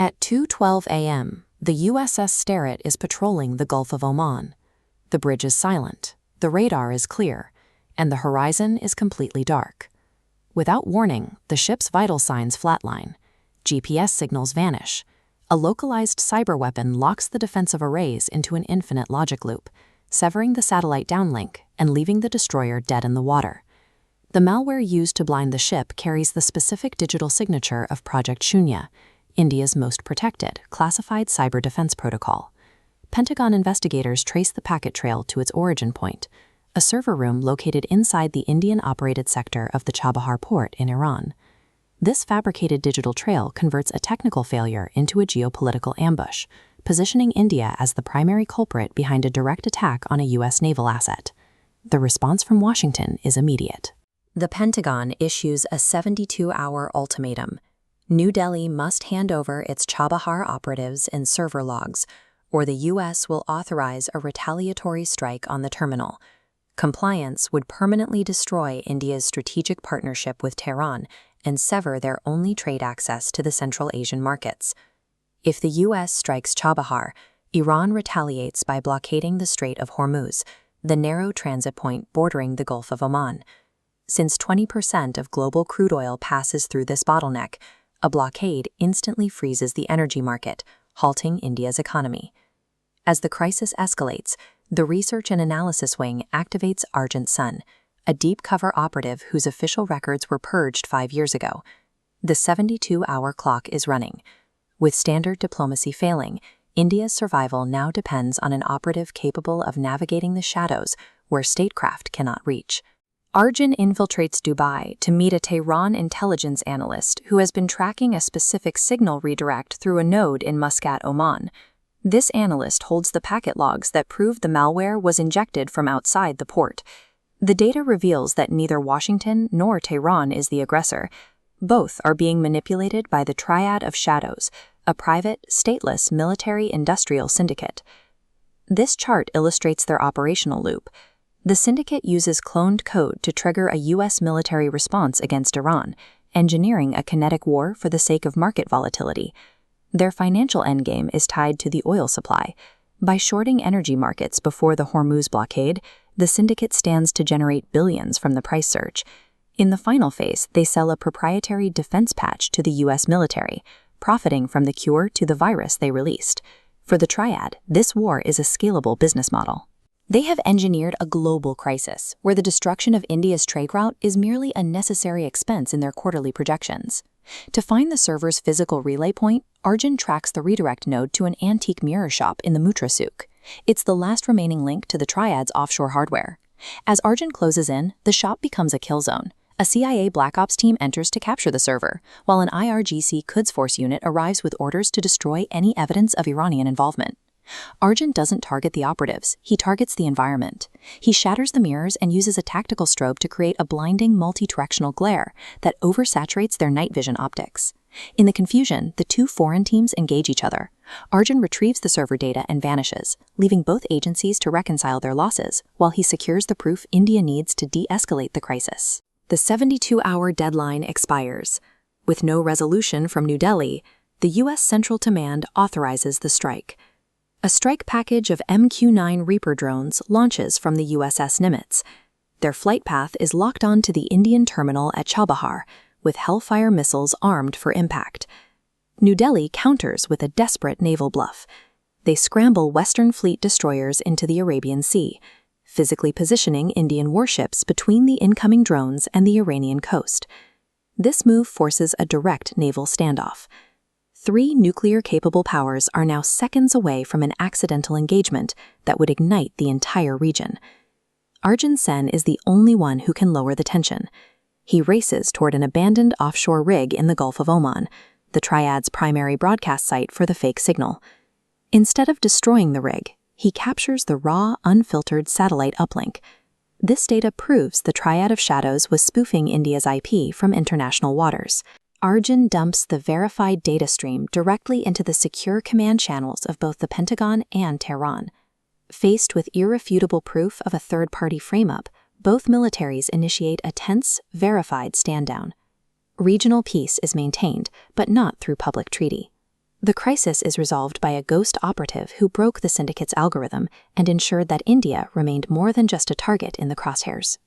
At 2:12 a.m., the USS Sterett is patrolling the Gulf of Oman. The bridge is silent, the radar is clear, and the horizon is completely dark. Without warning, the ship's vital signs flatline. GPS signals vanish. A localized cyber weapon locks the defensive arrays into an infinite logic loop, severing the satellite downlink and leaving the destroyer dead in the water. The malware used to blind the ship carries the specific digital signature of Project Shunya, India's most protected, classified cyber defense protocol. Pentagon investigators trace the packet trail to its origin point, a server room located inside the Indian-operated sector of the Chabahar port in Iran. This fabricated digital trail converts a technical failure into a geopolitical ambush, positioning India as the primary culprit behind a direct attack on a U.S. naval asset. The response from Washington is immediate. The Pentagon issues a 72-hour ultimatum. New Delhi must hand over its Chabahar operatives and server logs, or the U.S. will authorize a retaliatory strike on the terminal. Compliance would permanently destroy India's strategic partnership with Tehran and sever their only trade access to the Central Asian markets. If the U.S. strikes Chabahar, Iran retaliates by blockading the Strait of Hormuz, the narrow transit point bordering the Gulf of Oman. Since 20% of global crude oil passes through this bottleneck, a blockade instantly freezes the energy market, halting India's economy. As the crisis escalates, the Research and Analysis Wing activates Arjun Sen, a deep-cover operative whose official records were purged 5 years ago. The 72-hour clock is running. With standard diplomacy failing, India's survival now depends on an operative capable of navigating the shadows where statecraft cannot reach. Arjun infiltrates Dubai to meet a Tehran intelligence analyst who has been tracking a specific signal redirect through a node in Muscat, Oman. This analyst holds the packet logs that prove the malware was injected from outside the port. The data reveals that neither Washington nor Tehran is the aggressor. Both are being manipulated by the Triad of Shadows, a private, stateless military-industrial syndicate. This chart illustrates their operational loop. The syndicate uses cloned code to trigger a U.S. military response against Iran, engineering a kinetic war for the sake of market volatility. Their financial endgame is tied to the oil supply. By shorting energy markets before the Hormuz blockade, the syndicate stands to generate billions from the price surge. In the final phase, they sell a proprietary defense patch to the U.S. military, profiting from the cure to the virus they released. For the Triad, this war is a scalable business model. They have engineered a global crisis, where the destruction of India's trade route is merely a necessary expense in their quarterly projections. To find the server's physical relay point, Arjun tracks the redirect node to an antique mirror shop in the Mutra Souk. It's the last remaining link to the Triad's offshore hardware. As Arjun closes in, the shop becomes a kill zone. A CIA Black Ops team enters to capture the server, while an IRGC Quds Force unit arrives with orders to destroy any evidence of Iranian involvement. Arjun doesn't target the operatives, he targets the environment. He shatters the mirrors and uses a tactical strobe to create a blinding multi-directional glare that oversaturates their night vision optics. In the confusion, the two foreign teams engage each other. Arjun retrieves the server data and vanishes, leaving both agencies to reconcile their losses, while he secures the proof India needs to de-escalate the crisis. The 72-hour deadline expires. With no resolution from New Delhi, the U.S. Central Command authorizes the strike. A strike package of MQ-9 Reaper drones launches from the USS Nimitz. Their flight path is locked onto the Indian terminal at Chabahar, with Hellfire missiles armed for impact. New Delhi counters with a desperate naval bluff. They scramble Western Fleet destroyers into the Arabian Sea, physically positioning Indian warships between the incoming drones and the Iranian coast. This move forces a direct naval standoff. 3 nuclear-capable powers are now seconds away from an accidental engagement that would ignite the entire region. Arjun Sen is the only one who can lower the tension. He races toward an abandoned offshore rig in the Gulf of Oman, the Triad's primary broadcast site for the fake signal. Instead of destroying the rig, he captures the raw, unfiltered satellite uplink. This data proves the Triad of Shadows was spoofing India's IP from international waters. Arjun dumps the verified data stream directly into the secure command channels of both the Pentagon and Tehran. Faced with irrefutable proof of a third-party frame-up, both militaries initiate a tense, verified stand-down. Regional peace is maintained, but not through public treaty. The crisis is resolved by a ghost operative who broke the syndicate's algorithm and ensured that India remained more than just a target in the crosshairs.